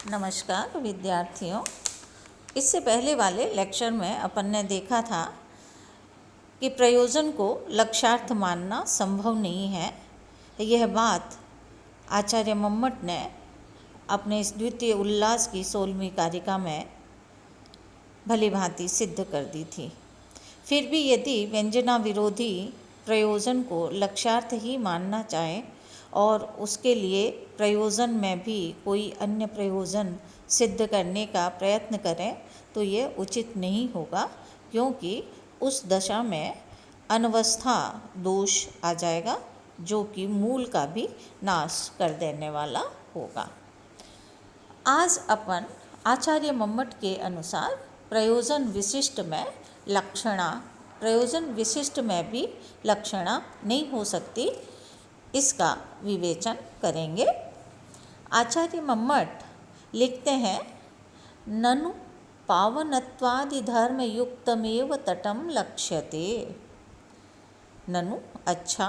नमस्कार विद्यार्थियों। इससे पहले वाले लेक्चर में अपन ने देखा था कि प्रयोजन को लक्ष्यार्थ मानना संभव नहीं है। यह बात आचार्य मम्मट ने अपने इस द्वितीय उल्लास की 16वीं कारिका में भली भांति सिद्ध कर दी थी। फिर भी यदि व्यंजना विरोधी प्रयोजन को लक्ष्यार्थ ही मानना चाहे और उसके लिए प्रयोजन में भी कोई अन्य प्रयोजन सिद्ध करने का प्रयत्न करें तो ये उचित नहीं होगा, क्योंकि उस दशा में अनवस्था दोष आ जाएगा जो कि मूल का भी नाश कर देने वाला होगा। आज अपन आचार्य मम्मट के अनुसार प्रयोजन विशिष्ट में लक्षणा, प्रयोजन विशिष्ट में भी लक्षणा नहीं हो सकती, इसका विवेचन करेंगे। आचार्य मम्मट लिखते हैं, ननु पावनत्वादि धर्म युक्तमेव तटम लक्ष्यते। ननु अच्छा,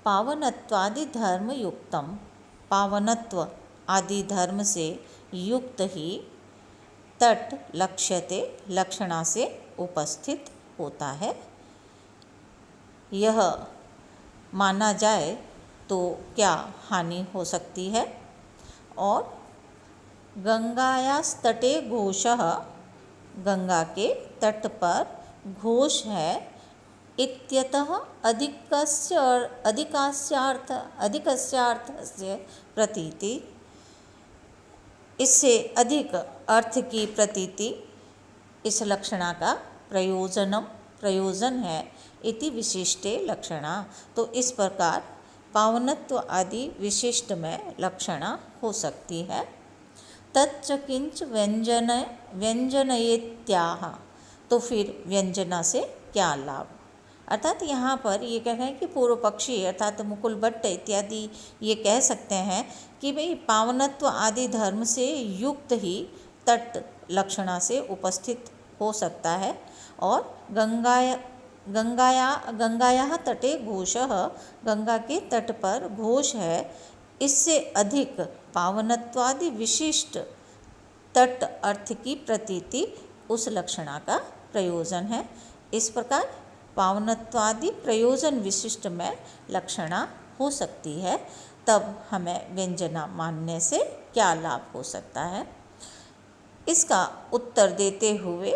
पावनत्वादि धर्म युक्तम, पावनत्व आदि धर्म से युक्त ही तट लक्ष्यते लक्षणा से उपस्थित होता है। यह माना जाए तो क्या हानि हो सकती है। और गंगायास्तटे घोषः, गंगा के तट पर घोष है, इत्यतः अधिकस्यार्थस्य प्रतीति, इससे अधिक अर्थ की प्रतीति इस लक्षणा का प्रयोजन है। इति विशिष्टे लक्षणा, तो इस प्रकार पावनत्व आदि विशिष्ट में लक्षणा हो सकती है। तच्च किंच व्यंजनयेत्याह, तो फिर व्यंजना से क्या लाभ। अर्थात यहाँ पर ये कह रहे हैं कि पूर्व पक्षी अर्थात मुकुल भट्ट इत्यादि ये कह सकते हैं कि भाई पावनत्व आदि धर्म से युक्त ही तट लक्षणा से उपस्थित हो सकता है। और गंगाया तटे घोषः, गंगा के तट पर घोष है, इससे अधिक पावनत्वादि विशिष्ट तट अर्थ की प्रतीति उस लक्षणा का प्रयोजन है। इस प्रकार पावनत्वादि प्रयोजन विशिष्ट में लक्षणा हो सकती है। तब हमें व्यंजना मानने से क्या लाभ हो सकता है, इसका उत्तर देते हुए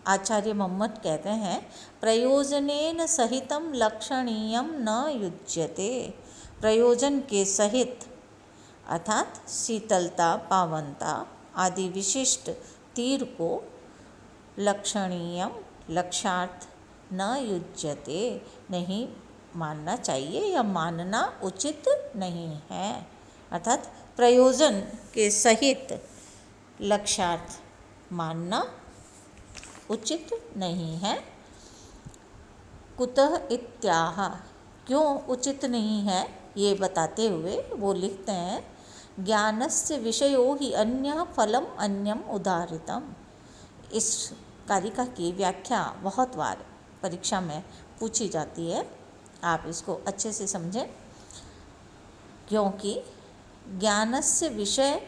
आचार्य मम्मट कहते हैं, प्रयोजनेन सहितं लक्षणीयं न युज्यते। प्रयोजन के सहित अर्थात शीतलता, पावनता आदि विशिष्ट तीर को लक्षणीयम लक्षार्थ न युज्यते, नहीं मानना चाहिए या मानना उचित नहीं है। अर्थात प्रयोजन के सहित लक्षार्थ मानना उचित नहीं है। कुतः इत्याह, क्यों उचित नहीं है ये बताते हुए वो लिखते हैं, ज्ञानस्य विषयो हि अन्यः फलम अन्यम उदाहृतम। इस कारिका की व्याख्या बहुत बार परीक्षा में पूछी जाती है, आप इसको अच्छे से समझें। क्योंकि ज्ञानस्य विषय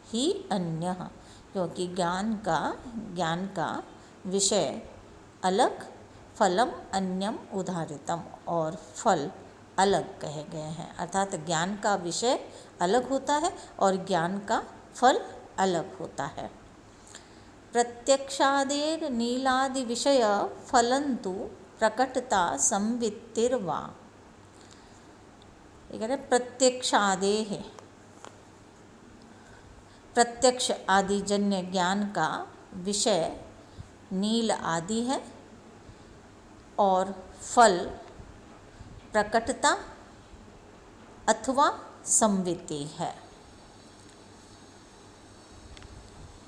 ही अन्यः, क्योंकि ज्ञान का विषय अलग, फलम अन्यम उदाहृतम, और फल अलग कहे गए हैं। अर्थात ज्ञान का विषय अलग होता है और ज्ञान का फल अलग होता है। प्रत्यक्षादेर नीलादि विषय फलंतु प्रकटता संवित्तिर्वा, ये कह रहे प्रत्यक्षादेह, प्रत्यक्ष आदि जन्य ज्ञान का विषय नील आदि है और फल प्रकटता अथवा संवित्ति है।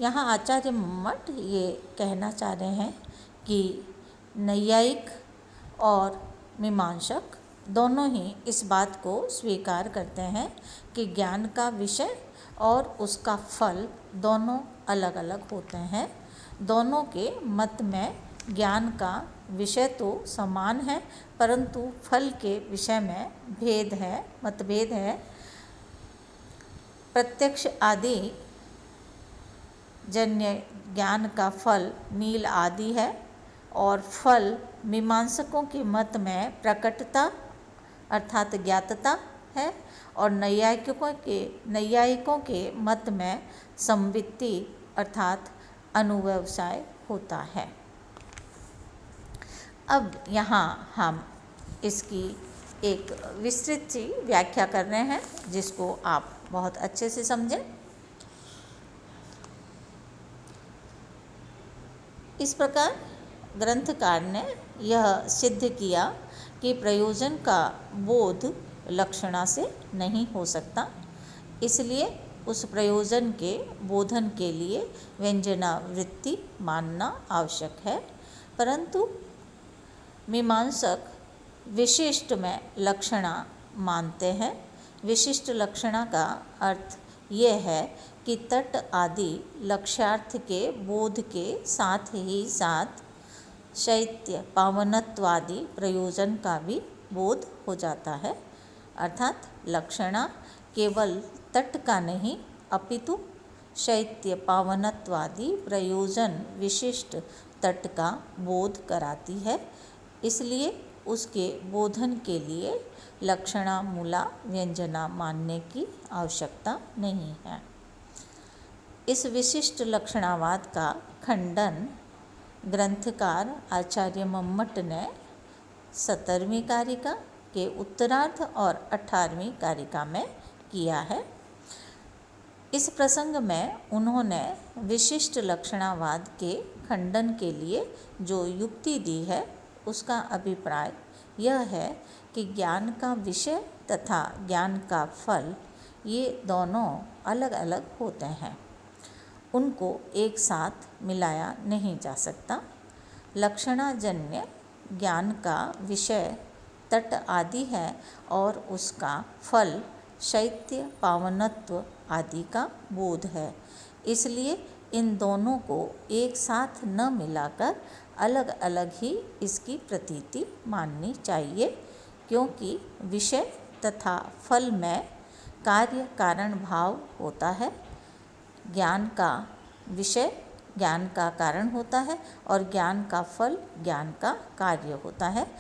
यहाँ आचार्य मम्मट ये कहना चाह रहे हैं कि नैयायिक और मीमांसक दोनों ही इस बात को स्वीकार करते हैं कि ज्ञान का विषय और उसका फल दोनों अलग अलग होते हैं। दोनों के मत में ज्ञान का विषय तो समान है, परंतु फल के विषय में भेद है, मतभेद है। प्रत्यक्ष आदि जन्य ज्ञान का फल नील आदि है और फल मीमांसकों के मत में प्रकटता अर्थात ज्ञातता है और नैयायिकों के मत में संवित्ति अर्थात अनुव्यवसाय होता है। अब यहाँ हम इसकी एक विस्तृत सी व्याख्या कर रहे हैं जिसको आप बहुत अच्छे से समझें। इस प्रकार ग्रंथकार ने यह सिद्ध किया कि प्रयोजन का बोध लक्षणा से नहीं हो सकता, इसलिए उस प्रयोजन के बोधन के लिए व्यंजनावृत्ति मानना आवश्यक है। परंतु मीमांसक विशिष्ट में लक्षणा मानते हैं। विशिष्ट लक्षणा का अर्थ ये है कि तट आदि लक्ष्यार्थ के बोध के साथ ही साथ शैत्य पावनत्वादि प्रयोजन का भी बोध हो जाता है। अर्थात लक्षणा केवल तट का नहीं अपितु शैत्य पावनत्वादि प्रयोजन विशिष्ट तट का बोध कराती है, इसलिए उसके बोधन के लिए लक्षणा मूला व्यंजना मानने की आवश्यकता नहीं है। इस विशिष्ट लक्षणावाद का खंडन ग्रंथकार आचार्य मम्मट ने 17वीं कारिका के उत्तरार्ध और 18वीं कारिका में किया है। इस प्रसंग में उन्होंने विशिष्ट लक्षणावाद के खंडन के लिए जो युक्ति दी है उसका अभिप्राय यह है कि ज्ञान का विषय तथा ज्ञान का फल ये दोनों अलग अलग होते हैं, उनको एक साथ मिलाया नहीं जा सकता। लक्षणाजन्य ज्ञान का विषय तट आदि है और उसका फल शैत्य पावनत्व आदि का बोध है, इसलिए इन दोनों को एक साथ न मिलाकर अलग अलग ही इसकी प्रतीति माननी चाहिए, क्योंकि विषय तथा फल में कार्य कारण भाव होता है। ज्ञान का विषय ज्ञान का कारण होता है और ज्ञान का फल ज्ञान का कार्य होता है,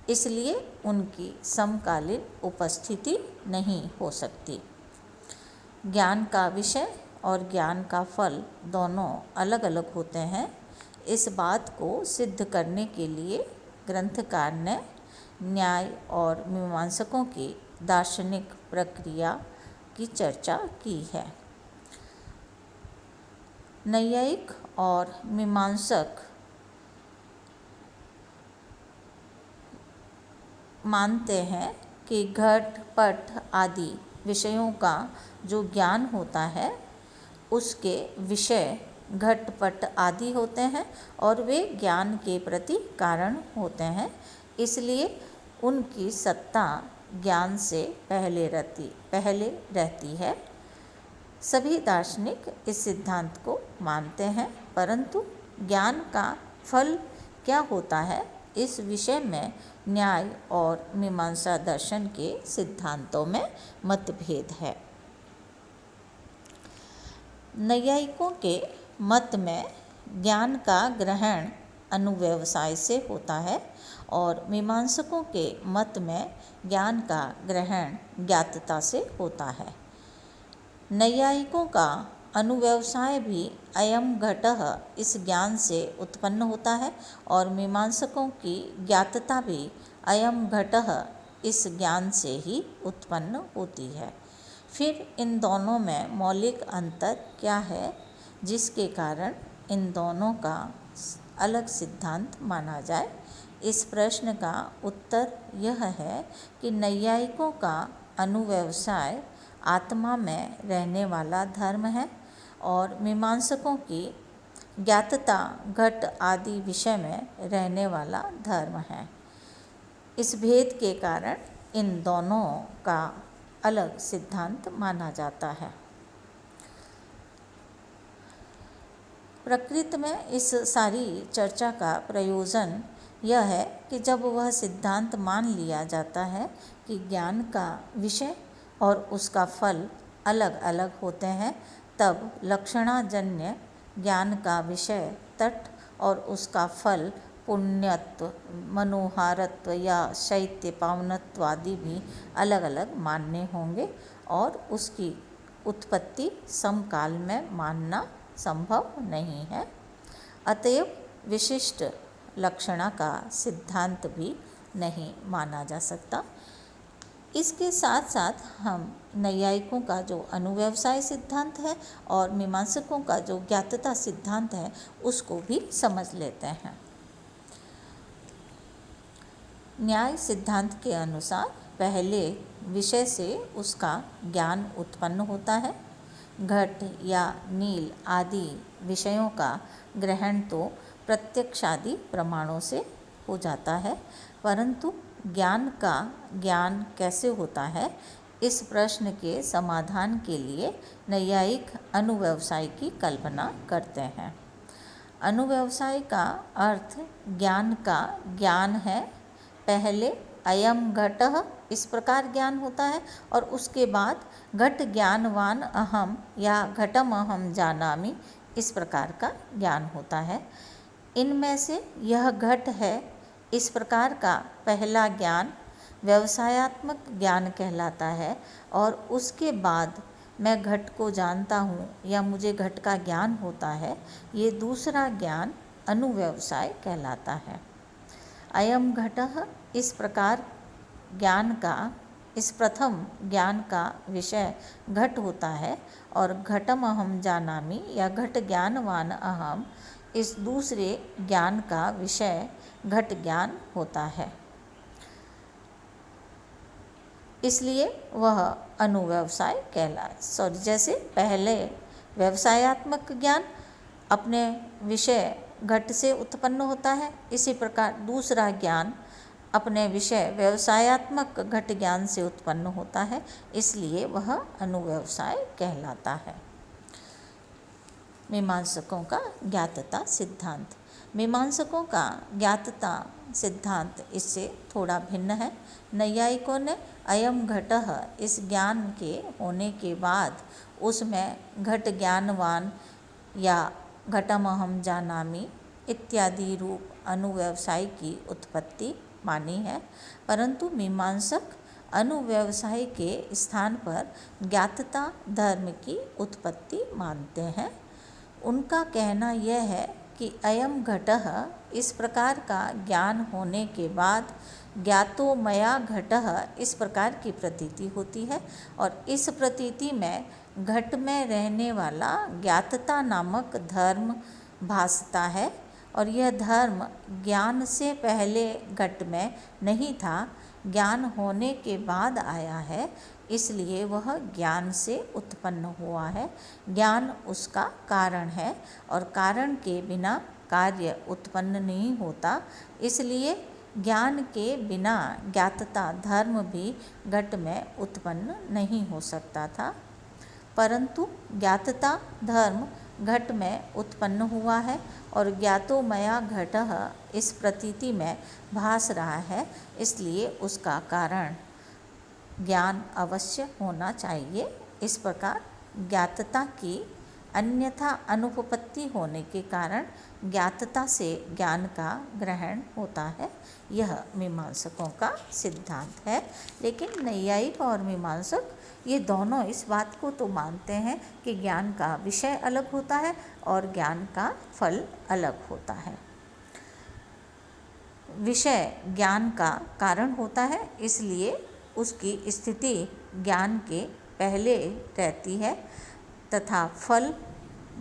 इसलिए उनकी समकालीन उपस्थिति नहीं हो सकती। ज्ञान का विषय और ज्ञान का फल दोनों अलग अलग होते हैं। इस बात को सिद्ध करने के लिए ग्रंथकार ने न्याय और मीमांसकों की दार्शनिक प्रक्रिया की चर्चा की है। नैयायिक और मीमांसक मानते हैं कि घट पट आदि विषयों का जो ज्ञान होता है उसके विषय घट पट आदि होते हैं और वे ज्ञान के प्रति कारण होते हैं, इसलिए उनकी सत्ता ज्ञान से पहले रहती है। सभी दार्शनिक इस सिद्धांत को मानते हैं, परंतु ज्ञान का फल क्या होता है इस विषय में न्याय और मीमांसा दर्शन के सिद्धांतों में मतभेद है। नैयायिकों के मत में ज्ञान का ग्रहण अनुव्यवसाय से होता है और मीमांसकों के मत में ज्ञान का ग्रहण ज्ञातता से होता है। नैयायिकों का अनुव्यवसाय भी अयम घटः इस ज्ञान से उत्पन्न होता है और मीमांसकों की ज्ञातता भी अयम घटः इस ज्ञान से ही उत्पन्न होती है। फिर इन दोनों में मौलिक अंतर क्या है जिसके कारण इन दोनों का अलग सिद्धांत माना जाए? इस प्रश्न का उत्तर यह है कि नैयायिकों का अनुव्यवसाय आत्मा में रहने वाला धर्म है और मीमांसकों की ज्ञातता घट आदि विषय में रहने वाला धर्म है। इस भेद के कारण इन दोनों का अलग सिद्धांत माना जाता है। प्रकृति में इस सारी चर्चा का प्रयोजन यह है कि जब वह सिद्धांत मान लिया जाता है कि ज्ञान का विषय और उसका फल अलग अलग होते हैं, तब लक्षणाजन्य ज्ञान का विषय तट और उसका फल पुण्यत्व, मनोहारत्व या शैत्य पावनत्व आदि भी अलग अलग मानने होंगे और उसकी उत्पत्ति समकाल में मानना संभव नहीं है। अतएव विशिष्ट लक्षणा का सिद्धांत भी नहीं माना जा सकता। इसके साथ साथ हम नैयायिकों का जो अनुव्यवसाय सिद्धांत है और मीमांसकों का जो ज्ञातता सिद्धांत है उसको भी समझ लेते हैं। न्याय सिद्धांत के अनुसार पहले विषय से उसका ज्ञान उत्पन्न होता है। घट या नील आदि विषयों का ग्रहण तो प्रत्यक्षादि प्रमाणों से हो जाता है, परंतु ज्ञान का ज्ञान कैसे होता है, इस प्रश्न के समाधान के लिए नैयायिक अनुव्यवसाय की कल्पना करते हैं। अनुव्यवसाय का अर्थ ज्ञान का ज्ञान है। पहले अयम घटः इस प्रकार ज्ञान होता है और उसके बाद घट ज्ञानवान अहम या घटम अहम जानामि इस प्रकार का ज्ञान होता है। इनमें से यह घट है इस प्रकार का पहला ज्ञान व्यवसायात्मक ज्ञान कहलाता है और उसके बाद मैं घट को जानता हूँ या मुझे घट का ज्ञान होता है, ये दूसरा ज्ञान अनुव्यवसाय कहलाता है। अयम घटः इस प्रकार ज्ञान का, इस प्रथम ज्ञान का विषय घट होता है और घटम अहम जानामि या घट ज्ञानवान अहम इस दूसरे ज्ञान का विषय घट ज्ञान होता है। इसलिए वह अनुव्यवसाय जैसे पहले व्यवसायात्मक ज्ञान अपने विषय घट से उत्पन्न होता है, इसी प्रकार दूसरा ज्ञान अपने विषय व्यवसायात्मक घट ज्ञान से उत्पन्न होता है, इसलिए वह अनुव्यवसाय कहलाता है। मीमांसकों का ज्ञातता सिद्धांत। मीमांसकों का ज्ञातता सिद्धांत इससे थोड़ा भिन्न है। नैयायिकों ने अयम घटः इस ज्ञान के होने के बाद उसमें घट ज्ञानवान या घटमहम जानामि इत्यादि रूप अनुव्यवसाय की उत्पत्ति मानी है, परंतु मीमांसक अनुव्यवसाय के स्थान पर ज्ञातता धर्म की उत्पत्ति मानते हैं। उनका कहना यह है कि अयम घटः इस प्रकार का ज्ञान होने के बाद ज्ञातो मया घटः इस प्रकार की प्रतीति होती है और इस प्रतीति में घट में रहने वाला ज्ञातता नामक धर्म भासता है और यह धर्म ज्ञान से पहले घट में नहीं था, ज्ञान होने के बाद आया है, इसलिए वह ज्ञान से उत्पन्न हुआ है। ज्ञान उसका कारण है और कारण के बिना कार्य उत्पन्न नहीं होता, इसलिए ज्ञान के बिना ज्ञातता धर्म भी घट में उत्पन्न नहीं हो सकता था, परंतु ज्ञातता धर्म घट में उत्पन्न हुआ है और ज्ञातो मया घटः इस प्रतीति में भास रहा है, इसलिए उसका कारण ज्ञान अवश्य होना चाहिए। इस प्रकार ज्ञातता की अन्यथा अनुपपत्ति होने के कारण ज्ञातता से ज्ञान का ग्रहण होता है, यह मीमांसकों का सिद्धांत है। लेकिन नैयायिक और मीमांसक ये दोनों इस बात को तो मानते हैं कि ज्ञान का विषय अलग होता है और ज्ञान का फल अलग होता है। विषय ज्ञान का कारण होता है, इसलिए उसकी स्थिति ज्ञान के पहले रहती है तथा फल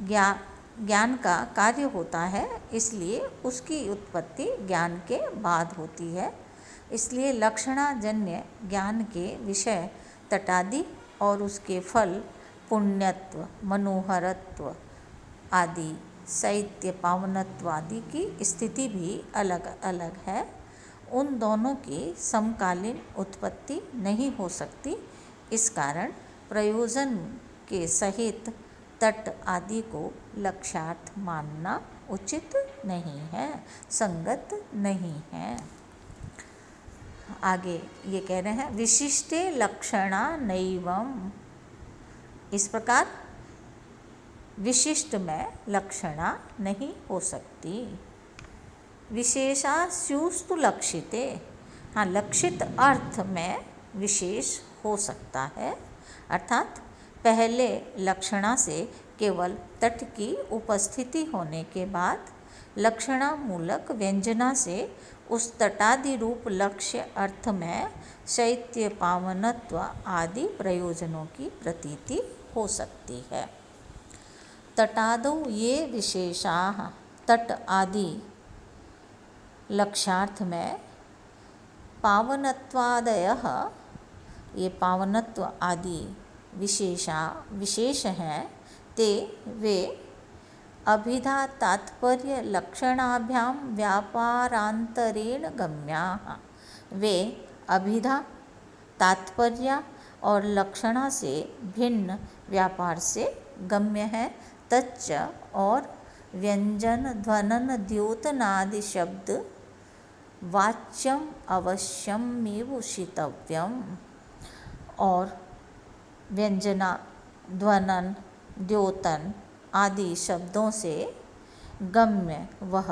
ज्ञान का कार्य होता है, इसलिए उसकी उत्पत्ति ज्ञान के बाद होती है। इसलिए लक्षणाजन्य ज्ञान के विषय तटादि और उसके फल पुण्यत्व, मनोहरत्व आदि, शैत्य पावनत्व आदि की स्थिति भी अलग अलग है। उन दोनों की समकालीन उत्पत्ति नहीं हो सकती, इस कारण प्रयोजन के सहित तट आदि को लक्ष्यार्थ मानना उचित नहीं है, संगत नहीं है। आगे ये कह रहे हैं विशिष्टे लक्षणा नैवम इस प्रकार विशिष्ट में लक्षणा नहीं हो सकती। विशेषा स्युस्तु लक्षिते, हाँ लक्षित अर्थ में विशेष हो सकता है, अर्थात पहले लक्षणा से केवल तट की उपस्थिति होने के बाद लक्षणा मूलक व्यंजना से उस तटादि रूप लक्ष्य अर्थ में शैत्य पावनत्व आदि प्रयोजनों की प्रतीति हो सकती है। तटादौ ये विशेषाः, तट आदि लक्ष्यार्थ में पावनत्वादयः, ये पावनत्व आदि विशेष हैं, ते वे अभिधा तात्पर्य लक्षणाभ्याम व्यापारांतरेण गम्याः, वे अभिधा तात्पर्य और लक्षणा से भिन्न व्यापार से गम्य है। तच्च, और व्यंजन ध्वनन द्योतनादि शब्द वाच्यम अवश्यमेव उषितव्यम, और व्यंजना ध्वनन द्योतन आदि शब्दों से गम्य वह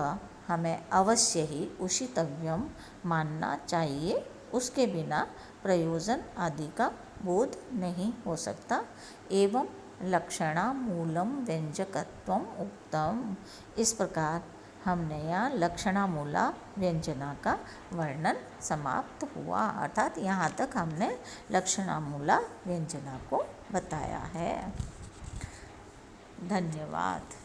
हमें अवश्य ही उषितव्यम मानना चाहिए, उसके बिना प्रयोजन आदि का बोध नहीं हो सकता। एवं लक्षणा मूलम व्यंजकत्वम उक्तम, इस प्रकार हमने यहाँ लक्षणा मूला व्यंजना का वर्णन समाप्त हुआ, अर्थात यहाँ तक हमने लक्षणा मूला व्यंजना को बताया है। धन्यवाद।